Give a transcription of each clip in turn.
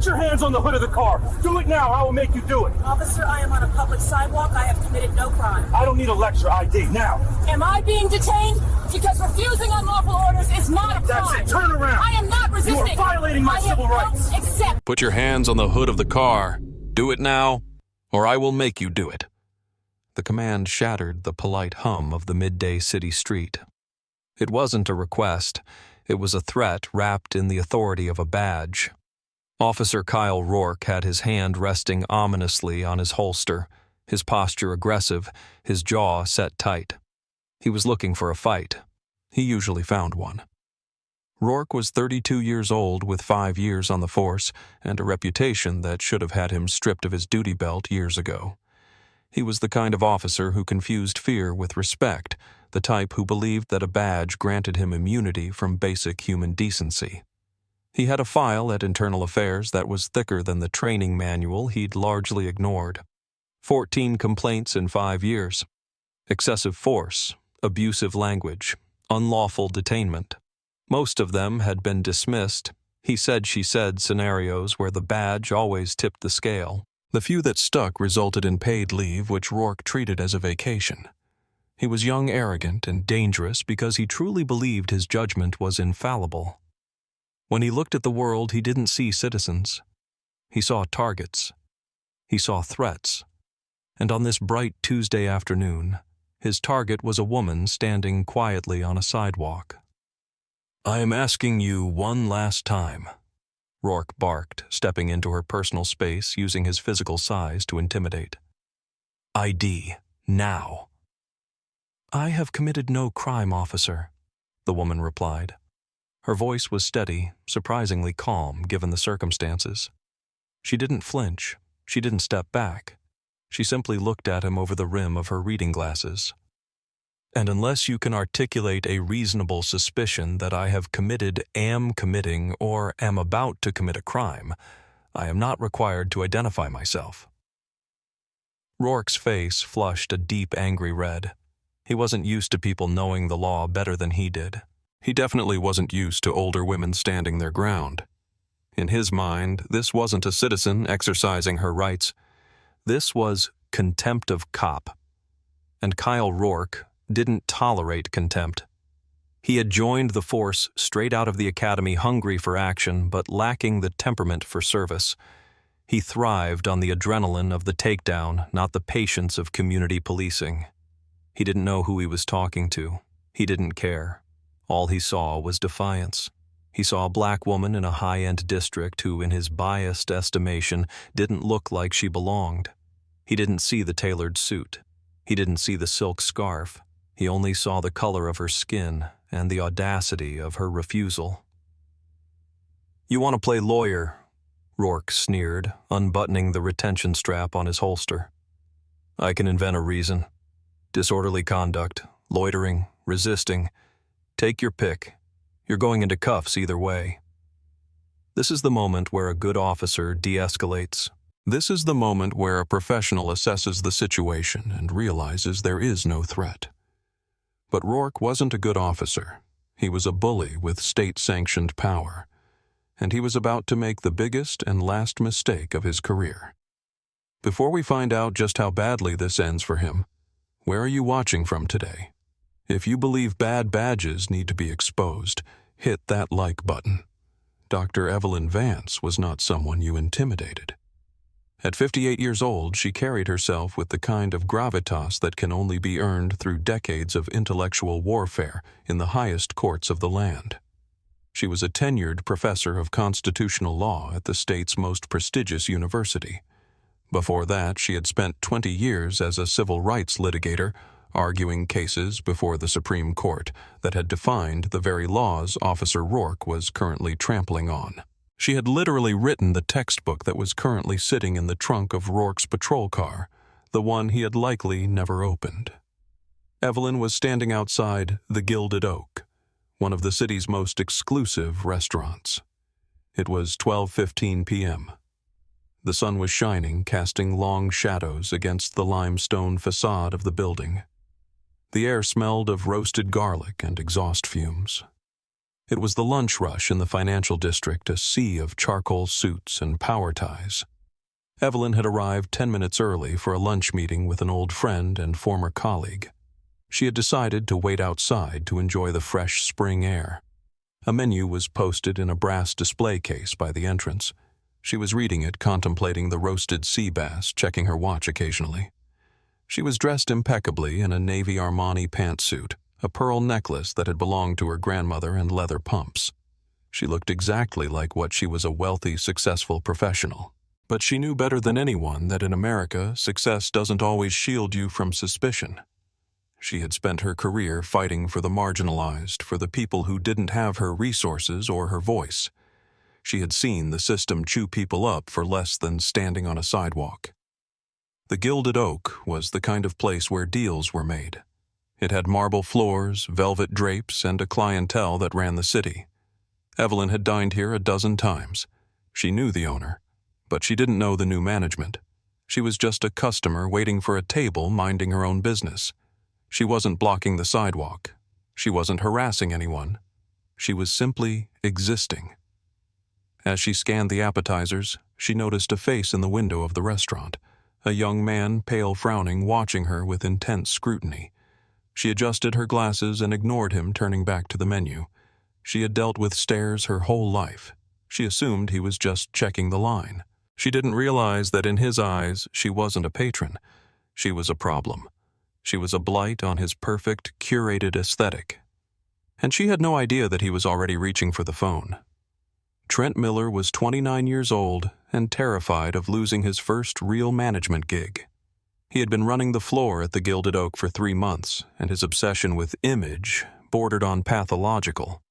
Put your hands on the hood of the car. Do it now. I will make you do it. Officer, I am on a public sidewalk. I have committed no crime. I don't need a lecture. ID now. Am I being detained? Because refusing unlawful orders is not a crime. That's it. Turn around. I am not resisting. You are violating my civil rights. Accept. Put your hands on the hood of the car. Do it now, or I will make you do it. The command shattered the polite hum of the midday city street. It wasn't a request. It was a threat wrapped in the authority of a badge. Officer Kyle Rourke had his hand resting ominously on his holster, his posture aggressive, his jaw set tight. He was looking for a fight. He usually found one. Rourke was 32 years old with 5 years on the force and a reputation that should have had him stripped of his duty belt years ago. He was the kind of officer who confused fear with respect, the type who believed that a badge granted him immunity from basic human decency. He had a file at Internal Affairs that was thicker than the training manual he'd largely ignored. 14 complaints in 5 years. Excessive force, abusive language, unlawful detainment. Most of them had been dismissed, he said-she said scenarios where the badge always tipped the scale. The few that stuck resulted in paid leave, which Rourke treated as a vacation. He was young, arrogant, and dangerous because he truly believed his judgment was infallible. When he looked at the world, he didn't see citizens. He saw targets. He saw threats. And on this bright Tuesday afternoon, his target was a woman standing quietly on a sidewalk. "I am asking you one last time," Rourke barked, stepping into her personal space using his physical size to intimidate. "ID, now." "I have committed no crime, officer," the woman replied. Her voice was steady, surprisingly calm given the circumstances. She didn't flinch. She didn't step back. She simply looked at him over the rim of her reading glasses. "And unless you can articulate a reasonable suspicion that I have committed, am committing, or am about to commit a crime, I am not required to identify myself." Rourke's face flushed a deep, angry red. He wasn't used to people knowing the law better than he did. He definitely wasn't used to older women standing their ground. In his mind, this wasn't a citizen exercising her rights. This was contempt of cop. And Kyle Rourke didn't tolerate contempt. He had joined the force straight out of the academy, hungry for action but lacking the temperament for service. He thrived on the adrenaline of the takedown, not the patience of community policing. He didn't know who he was talking to. He didn't care. All he saw was defiance. He saw a black woman in a high-end district who, in his biased estimation, didn't look like she belonged. He didn't see the tailored suit. He didn't see the silk scarf. He only saw the color of her skin and the audacity of her refusal. "You want to play lawyer?" Rourke sneered, unbuttoning the retention strap on his holster. "I can invent a reason. Disorderly conduct, loitering, resisting. Take your pick. You're going into cuffs either way." This is the moment where a good officer de-escalates. This is the moment where a professional assesses the situation and realizes there is no threat. But Rourke wasn't a good officer. He was a bully with state-sanctioned power. And he was about to make the biggest and last mistake of his career. Before we find out just how badly this ends for him, where are you watching from today? If you believe bad badges need to be exposed, hit that like button. Dr. Evelyn Vance was not someone you intimidated. At 58 years old, she carried herself with the kind of gravitas that can only be earned through decades of intellectual warfare in the highest courts of the land. She was a tenured professor of constitutional law at the state's most prestigious university. Before that, she had spent 20 years as a civil rights litigator, arguing cases before the Supreme Court that had defined the very laws Officer Rourke was currently trampling on. She had literally written the textbook that was currently sitting in the trunk of Rourke's patrol car, the one he had likely never opened. Evelyn was standing outside the Gilded Oak, one of the city's most exclusive restaurants. It was 12:15 p.m. The sun was shining, casting long shadows against the limestone facade of the building. The air smelled of roasted garlic and exhaust fumes. It was the lunch rush in the financial district, a sea of charcoal suits and power ties. Evelyn had arrived 10 minutes early for a lunch meeting with an old friend and former colleague. She had decided to wait outside to enjoy the fresh spring air. A menu was posted in a brass display case by the entrance. She was reading it, contemplating the roasted sea bass, checking her watch occasionally. She was dressed impeccably in a navy Armani pantsuit, a pearl necklace that had belonged to her grandmother, and leather pumps. She looked exactly like what she was, a wealthy, successful professional. But she knew better than anyone that in America, success doesn't always shield you from suspicion. She had spent her career fighting for the marginalized, for the people who didn't have her resources or her voice. She had seen the system chew people up for less than standing on a sidewalk. The Gilded Oak was the kind of place where deals were made. It had marble floors, velvet drapes, and a clientele that ran the city. Evelyn had dined here a dozen times. She knew the owner, but she didn't know the new management. She was just a customer waiting for a table, minding her own business. She wasn't blocking the sidewalk. She wasn't harassing anyone. She was simply existing. As she scanned the appetizers, she noticed a face in the window of the restaurant, a young man, pale frowning, watching her with intense scrutiny. She adjusted her glasses and ignored him, turning back to the menu. She had dealt with stares her whole life. She assumed he was just checking the line. She didn't realize that in his eyes, she wasn't a patron. She was a problem. She was a blight on his perfect, curated aesthetic. And she had no idea that he was already reaching for the phone. Trent Miller was 29 years old and terrified of losing his first real management gig. He had been running the floor at the Gilded Oak for 3 months, and his obsession with image bordered on pathological.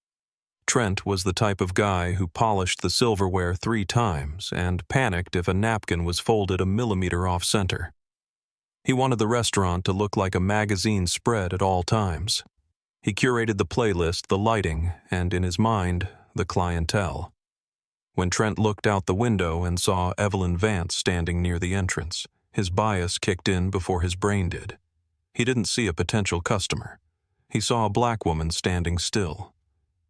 Trent was the type of guy who polished the silverware 3 times and panicked if a napkin was folded a millimeter off-center. He wanted the restaurant to look like a magazine spread at all times. He curated the playlist, the lighting, and in his mind, the clientele. When Trent looked out the window and saw Evelyn Vance standing near the entrance, his bias kicked in before his brain did. He didn't see a potential customer. He saw a black woman standing still.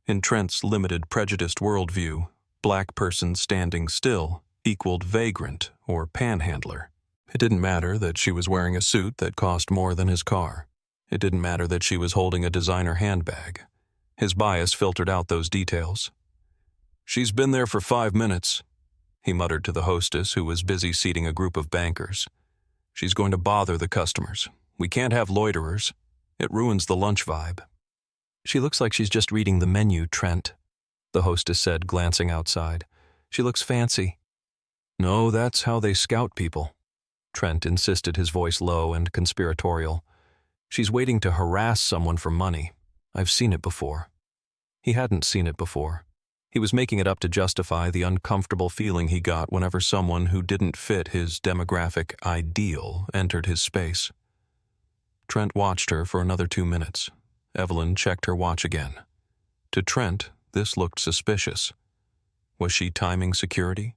In Trent's limited, prejudiced worldview, black person standing still equaled vagrant or panhandler. It didn't matter that she was wearing a suit that cost more than his car. It didn't matter that she was holding a designer handbag. His bias filtered out those details. "She's been there for 5 minutes," he muttered to the hostess, who was busy seating a group of bankers. "She's going to bother the customers. We can't have loiterers. It ruins the lunch vibe." "She looks like she's just reading the menu, Trent," the hostess said, glancing outside. "She looks fancy." "No, that's how they scout people," Trent insisted, his voice low and conspiratorial. "She's waiting to harass someone for money. I've seen it before." He hadn't seen it before. He was making it up to justify the uncomfortable feeling he got whenever someone who didn't fit his demographic ideal entered his space. Trent watched her for another 2 minutes. Evelyn checked her watch again. To Trent, this looked suspicious. Was she timing security?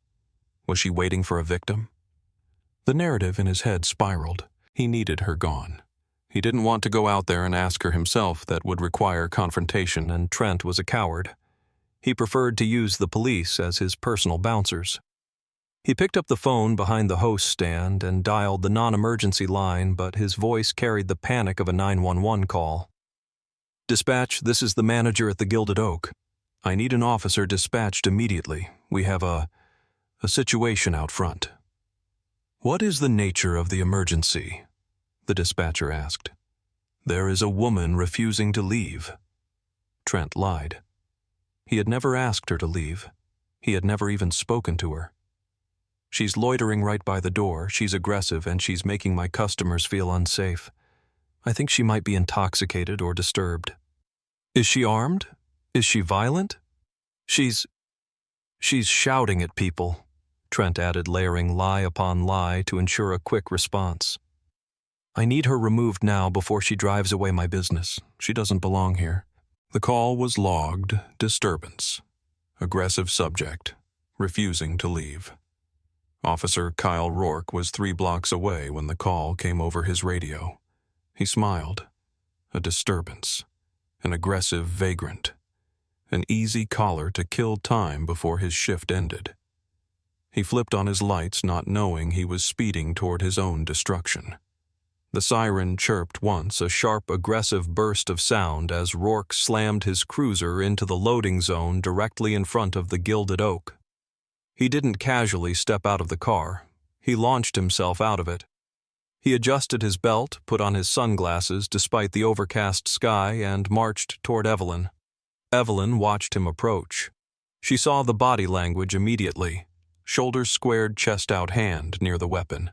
Was she waiting for a victim? The narrative in his head spiraled. He needed her gone. He didn't want to go out there and ask her himself. That would require confrontation, and Trent was a coward. He preferred to use the police as his personal bouncers. He picked up the phone behind the host stand and dialed the non-emergency line, but his voice carried the panic of a 911 call. "Dispatch, this is the manager at the Gilded Oak. I need an officer dispatched immediately. We have a situation out front." "What is the nature of the emergency?" the dispatcher asked. "There is a woman refusing to leave." Trent lied. He had never asked her to leave. He had never even spoken to her. "She's loitering right by the door. She's aggressive, and she's making my customers feel unsafe. I think she might be intoxicated or disturbed." "Is she armed? Is she violent?" She's shouting at people," Trent added, layering lie upon lie to ensure a quick response. "I need her removed now before she drives away my business. She doesn't belong here." The call was logged, disturbance. Aggressive subject, refusing to leave. Officer Kyle Rourke was 3 blocks away when the call came over his radio. He smiled. A disturbance. An aggressive vagrant. an easy collar to kill time before his shift ended. He flipped on his lights, not knowing he was speeding toward his own destruction. The siren chirped once, a sharp, aggressive burst of sound as Rourke slammed his cruiser into the loading zone directly in front of the Gilded Oak. He didn't casually step out of the car. He launched himself out of it. He adjusted his belt, put on his sunglasses despite the overcast sky, and marched toward Evelyn. Evelyn watched him approach. She saw the body language immediately. Shoulders squared, chest out, hand near the weapon.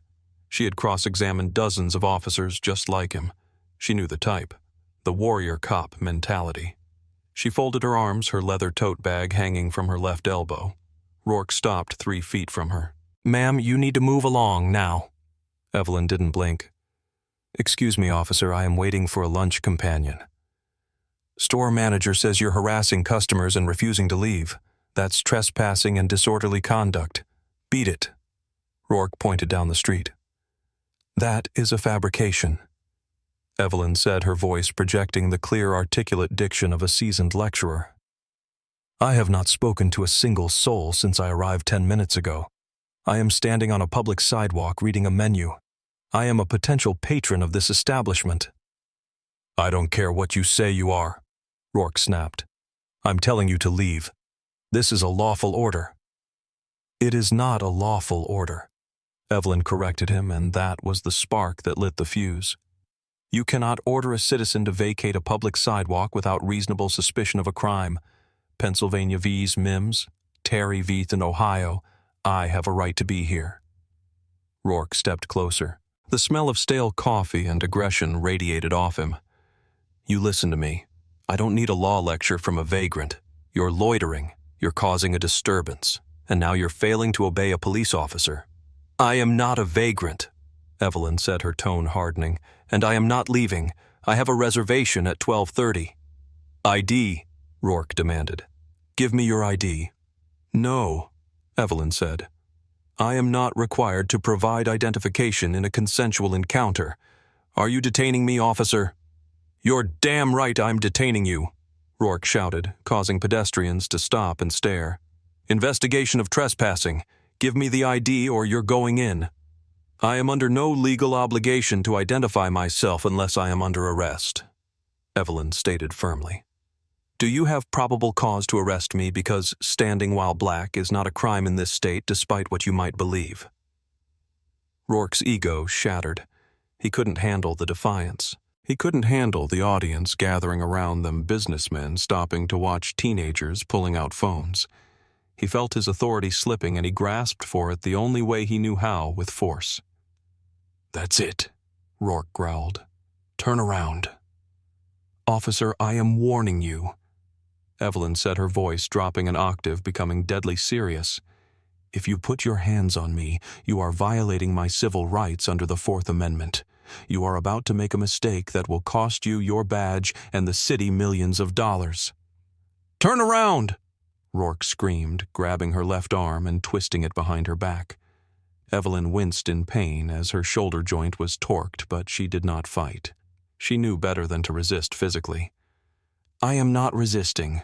She had cross-examined dozens of officers just like him. She knew the type, the warrior cop mentality. She folded her arms, her leather tote bag hanging from her left elbow. Rourke stopped 3 feet from her. "Ma'am, you need to move along now." Evelyn didn't blink. "Excuse me, officer, I am waiting for a lunch companion." "Store manager says you're harassing customers and refusing to leave. That's trespassing and disorderly conduct. Beat it." Rourke pointed down the street. "That is a fabrication," Evelyn said, her voice projecting the clear, articulate diction of a seasoned lecturer. "I have not spoken to a single soul since I arrived 10 minutes ago. I am standing on a public sidewalk reading a menu. I am a potential patron of this establishment." "I don't care what you say you are," Rourke snapped. "I'm telling you to leave. This is a lawful order." "It is not a lawful order," Evelyn corrected him, and that was the spark that lit the fuse. "You cannot order a citizen to vacate a public sidewalk without reasonable suspicion of a crime. Pennsylvania vs. Mims, Terry v. Ohio, I have a right to be here." Rourke stepped closer. The smell of stale coffee and aggression radiated off him. "You listen to me. I don't need a law lecture from a vagrant. You're loitering, you're causing a disturbance, and now you're failing to obey a police officer." "I am not a vagrant," Evelyn said, her tone hardening, "and I am not leaving. I have a reservation at 12:30. "ID," Rourke demanded. "Give me your ID." "No," Evelyn said. "I am not required to provide identification in a consensual encounter. Are you detaining me, officer?" "You're damn right I'm detaining you," Rourke shouted, causing pedestrians to stop and stare. "Investigation of trespassing. Give me the ID or you're going in." "I am under no legal obligation to identify myself unless I am under arrest," Evelyn stated firmly. "Do you have probable cause to arrest me because standing while black is not a crime in this state despite what you might believe?" Rourke's ego shattered. He couldn't handle the defiance. He couldn't handle the audience gathering around them, businessmen stopping to watch teenagers pulling out phones. He felt his authority slipping and he grasped for it the only way he knew how, with force. "That's it," Rourke growled. "Turn around." "Officer, I am warning you," Evelyn said, her voice dropping an octave, becoming deadly serious. "If you put your hands on me, you are violating my civil rights under the Fourth Amendment. You are about to make a mistake that will cost you your badge and the city millions of dollars." "Turn around!" Rourke screamed, grabbing her left arm and twisting it behind her back. Evelyn winced in pain as her shoulder joint was torqued, but she did not fight. She knew better than to resist physically. "I am not resisting,"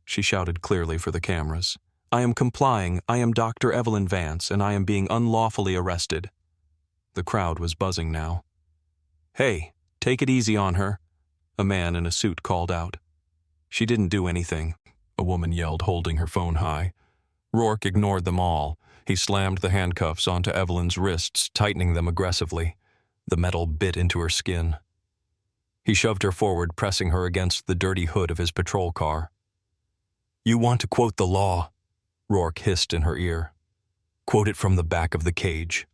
she shouted clearly for the cameras. "I am complying. I am Dr. Evelyn Vance, and I am being unlawfully arrested." The crowd was buzzing now. "Hey, take it easy on her," a man in a suit called out. "She didn't do anything," a woman yelled, holding her phone high. Rourke ignored them all. He slammed the handcuffs onto Evelyn's wrists, tightening them aggressively. The metal bit into her skin. He shoved her forward, pressing her against the dirty hood of his patrol car. "You want to quote the law," Rourke hissed in her ear. "Quote it from the back of the cage."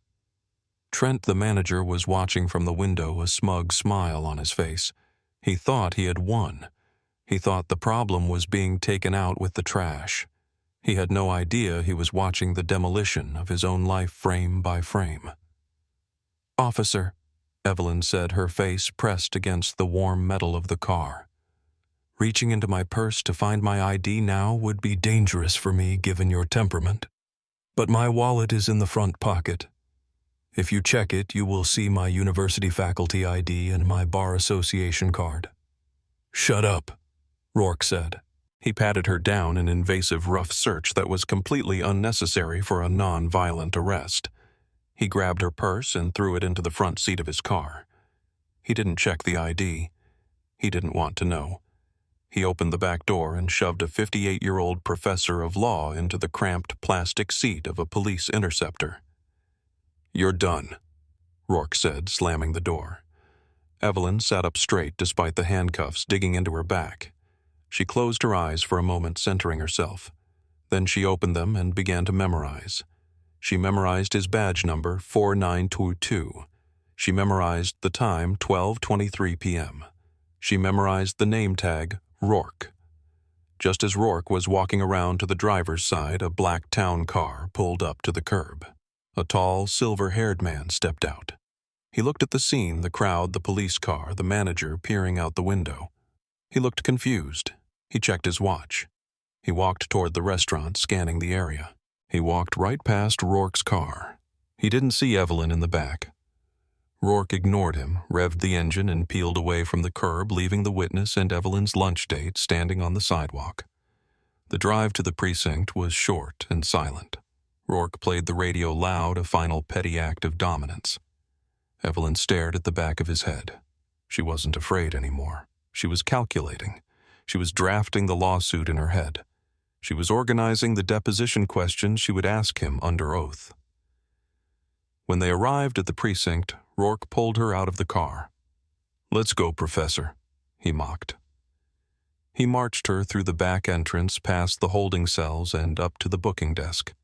Trent, the manager, was watching from the window, a smug smile on his face. He thought he had won. He thought the problem was being taken out with the trash. He had no idea he was watching the demolition of his own life frame by frame. "Officer," Evelyn said, her face pressed against the warm metal of the car. "Reaching into my purse to find my ID now would be dangerous for me given your temperament. But my wallet is in the front pocket. If you check it, you will see my university faculty ID and my bar association card." "Shut up," Rourke said. He patted her down an invasive rough search that was completely unnecessary for a non-violent arrest. He grabbed her purse and threw it into the front seat of his car. He didn't check the ID. He didn't want to know. He opened the back door and shoved a 58-year-old professor of law into the cramped plastic seat of a police interceptor. "You're done," Rourke said, slamming the door. Evelyn sat up straight despite the handcuffs digging into her back. She closed her eyes for a moment, centering herself. Then she opened them and began to memorize. She memorized his badge number, 4922. She memorized the time, 12:23 p.m. She memorized the name tag, Rourke. Just as Rourke was walking around to the driver's side, a black town car pulled up to the curb. A tall, silver-haired man stepped out. He looked at the scene, the crowd, the police car, the manager peering out the window. He looked confused. He checked his watch. He walked toward the restaurant, scanning the area. He walked right past Rourke's car. He didn't see Evelyn in the back. Rourke ignored him, revved the engine, and peeled away from the curb, leaving the witness and Evelyn's lunch date standing on the sidewalk. The drive to the precinct was short and silent. Rourke played the radio loud, a final petty act of dominance. Evelyn stared at the back of his head. She wasn't afraid anymore. She was calculating. She was drafting the lawsuit in her head. She was organizing the deposition questions she would ask him under oath. When they arrived at the precinct, Rourke pulled her out of the car. "Let's go, Professor," he mocked. He marched her through the back entrance, past the holding cells, and up to the booking desk.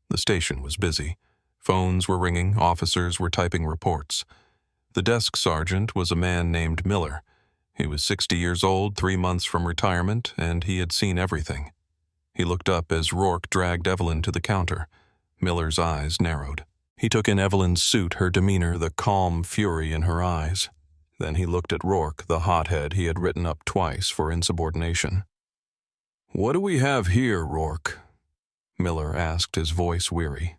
The station was busy. Phones were ringing, officers were typing reports. The desk sergeant was a man named Miller. He was 60 years old, 3 months from retirement, and he had seen everything. He looked up as Rourke dragged Evelyn to the counter. Miller's eyes narrowed. He took in Evelyn's suit, her demeanor, the calm fury in her eyes. Then he looked at Rourke, the hothead he had written up twice for insubordination. "What do we have here, Rourke?" Miller asked, his voice weary.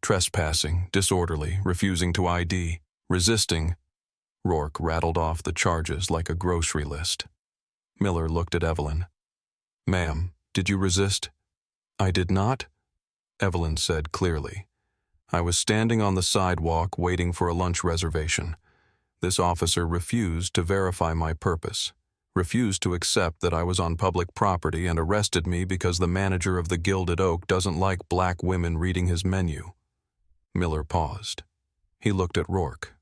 "Trespassing, disorderly, refusing to ID, resisting." Rourke rattled off the charges like a grocery list. Miller looked at Evelyn. "Ma'am, did you resist?" "I did not," Evelyn said clearly. "I was standing on the sidewalk waiting for a lunch reservation. This officer refused to verify my purpose, refused to accept that I was on public property, and arrested me because the manager of the Gilded Oak doesn't like black women reading his menu." Miller paused. He looked at Rourke.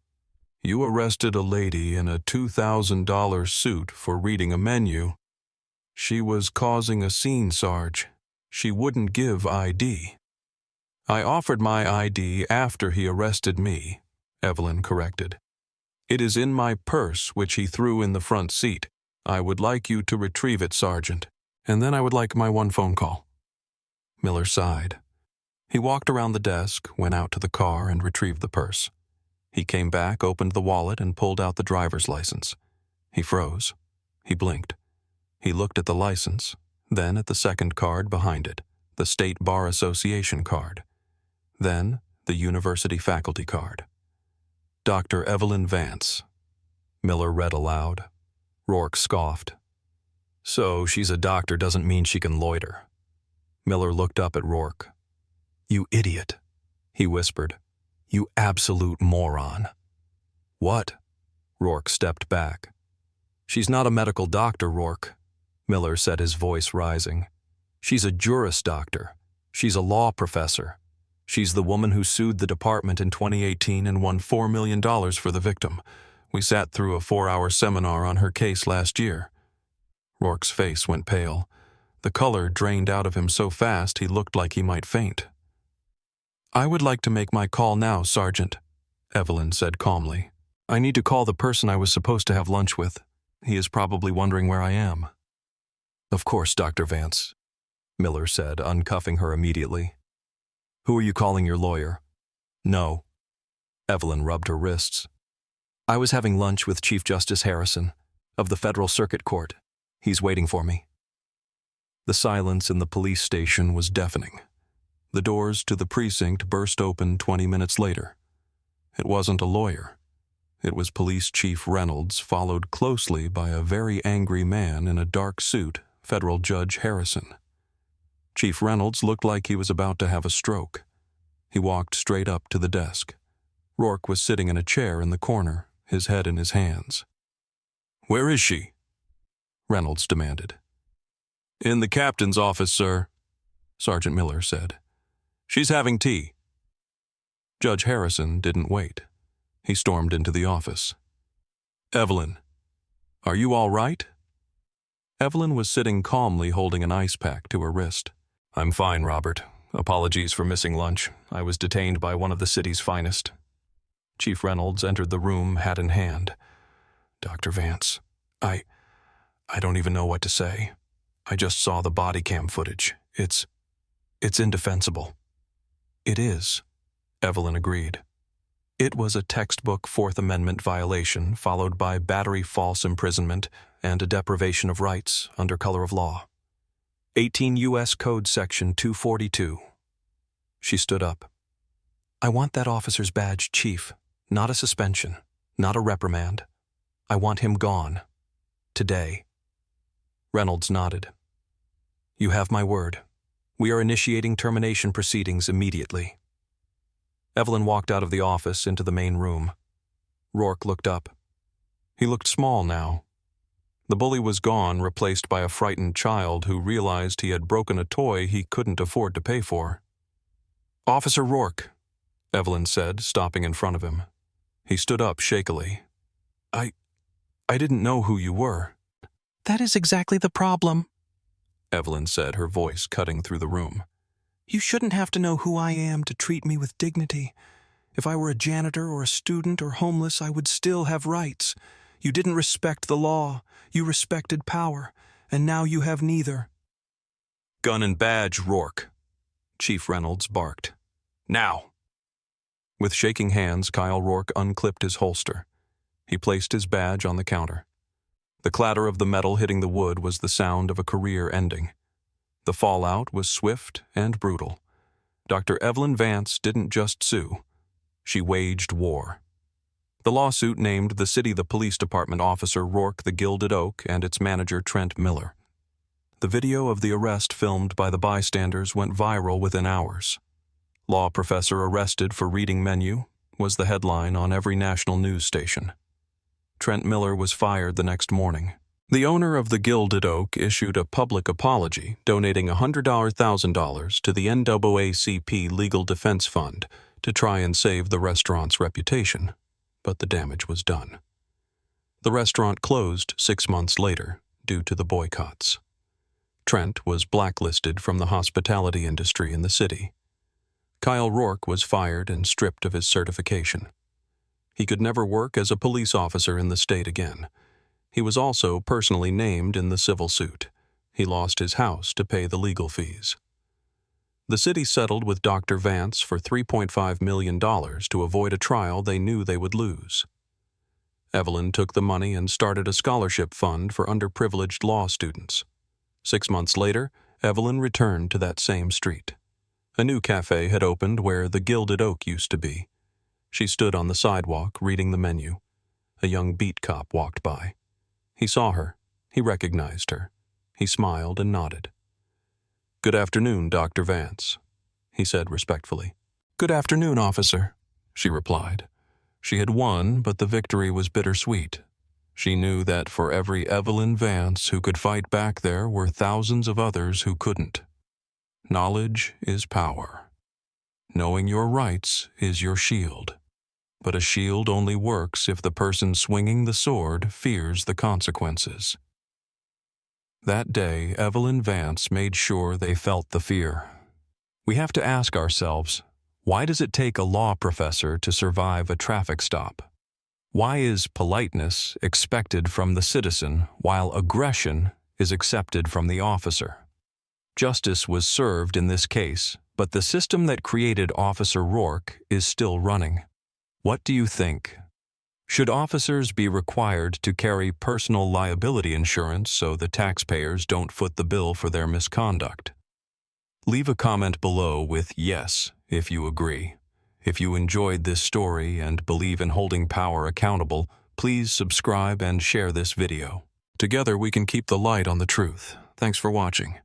"You arrested a lady in a $2,000 suit for reading a menu. She was causing a scene, Sarge. She wouldn't give ID." "I offered my ID after he arrested me," Evelyn corrected. "It is in my purse, which he threw in the front seat. I would like you to retrieve it, Sergeant, and then I would like my one phone call." Miller sighed. He walked around the desk, went out to the car, and retrieved the purse. He came back, opened the wallet, and pulled out the driver's license. He froze. He blinked. He looked at the license, then at the second card behind it, the State Bar Association card. Then the university faculty card. "Dr. Evelyn Vance," Miller read aloud. Rourke scoffed. "So she's a doctor doesn't mean she can loiter." Miller looked up at Rourke. "You idiot," he whispered. "You absolute moron." "What?" Rourke stepped back. "She's not a medical doctor, Rourke," Miller said, his voice rising. "She's a Juris Doctor. She's a law professor. She's the woman who sued the department in 2018 and won $4 million for the victim. We sat through a 4-hour seminar on her case last year." Rourke's face went pale. The color drained out of him so fast he looked like he might faint. "I would like to make my call now, Sergeant," Evelyn said calmly. "I need to call the person I was supposed to have lunch with. He is probably wondering where I am." "Of course, Dr. Vance," Miller said, uncuffing her immediately. "Who are you calling your lawyer?" "No." Evelyn rubbed her wrists. "I was having lunch with Chief Justice Harrison, of the Federal Circuit Court. He's waiting for me." The silence in the police station was deafening. The doors to the precinct burst open 20 minutes later. It wasn't a lawyer. It was Police Chief Reynolds, followed closely by a very angry man in a dark suit, Federal Judge Harrison. Chief Reynolds looked like he was about to have a stroke. He walked straight up to the desk. Rourke was sitting in a chair in the corner, his head in his hands. "Where is she?" Reynolds demanded. "In the captain's office, sir," Sergeant Miller said. "She's having tea." Judge Harrison didn't wait. He stormed into the office. "Evelyn, are you all right?" Evelyn was sitting calmly holding an ice pack to her wrist. "I'm fine, Robert. Apologies for missing lunch. I was detained by one of the city's finest." Chief Reynolds entered the room, hat in hand. "Dr. Vance, I don't even know what to say. I just saw the body cam footage. It's indefensible." "It is," Evelyn agreed. It was a textbook Fourth Amendment violation followed by battery false imprisonment and a deprivation of rights under color of law. 18 U.S. Code Section 242. She stood up. "I want that officer's badge, Chief. Not a suspension. Not a reprimand. I want him gone. Today." Reynolds nodded. "You have my word. We are initiating termination proceedings immediately." Evelyn walked out of the office into the main room. Rourke looked up. He looked small now. The bully was gone, replaced by a frightened child who realized he had broken a toy he couldn't afford to pay for. "Officer Rourke," Evelyn said, stopping in front of him. He stood up shakily. I didn't know who you were." "That is exactly the problem," Evelyn said, her voice cutting through the room. "You shouldn't have to know who I am to treat me with dignity. If I were a janitor or a student or homeless, I would still have rights. You didn't respect the law. You respected power. And now you have neither." "Gun and badge, Rourke," Chief Reynolds barked. "Now." With shaking hands, Kyle Rourke unclipped his holster. He placed his badge on the counter. The clatter of the metal hitting the wood was the sound of a career ending. The fallout was swift and brutal. Dr. Evelyn Vance didn't just sue. She waged war. The lawsuit named the police department officer Rourke the Gilded Oak and its manager Trent Miller. The video of the arrest filmed by the bystanders went viral within hours. "Law professor arrested for reading menu" was the headline on every national news station. Trent Miller was fired the next morning. The owner of the Gilded Oak issued a public apology, donating $100,000 to the NAACP Legal Defense Fund to try and save the restaurant's reputation, but the damage was done. The restaurant closed 6 months later due to the boycotts. Trent was blacklisted from the hospitality industry in the city. Kyle Rourke was fired and stripped of his certification. He could never work as a police officer in the state again. He was also personally named in the civil suit. He lost his house to pay the legal fees. The city settled with Dr. Vance for $3.5 million to avoid a trial they knew they would lose. Evelyn took the money and started a scholarship fund for underprivileged law students. 6 months later, Evelyn returned to that same street. A new cafe had opened where the Gilded Oak used to be. She stood on the sidewalk reading the menu. A young beat cop walked by. He saw her. He recognized her. He smiled and nodded. "Good afternoon, Dr. Vance," he said respectfully. "Good afternoon, officer," she replied. She had won, but the victory was bittersweet. She knew that for every Evelyn Vance who could fight back there were thousands of others who couldn't. Knowledge is power. Knowing your rights is your shield. But a shield only works if the person swinging the sword fears the consequences. That day, Evelyn Vance made sure they felt the fear. We have to ask ourselves, why does it take a law professor to survive a traffic stop? Why is politeness expected from the citizen while aggression is accepted from the officer? Justice was served in this case, but the system that created Officer Rourke is still running. What do you think? Should officers be required to carry personal liability insurance so the taxpayers don't foot the bill for their misconduct? Leave a comment below with yes if you agree. If you enjoyed this story and believe in holding power accountable, please subscribe and share this video. Together we can keep the light on the truth. Thanks for watching.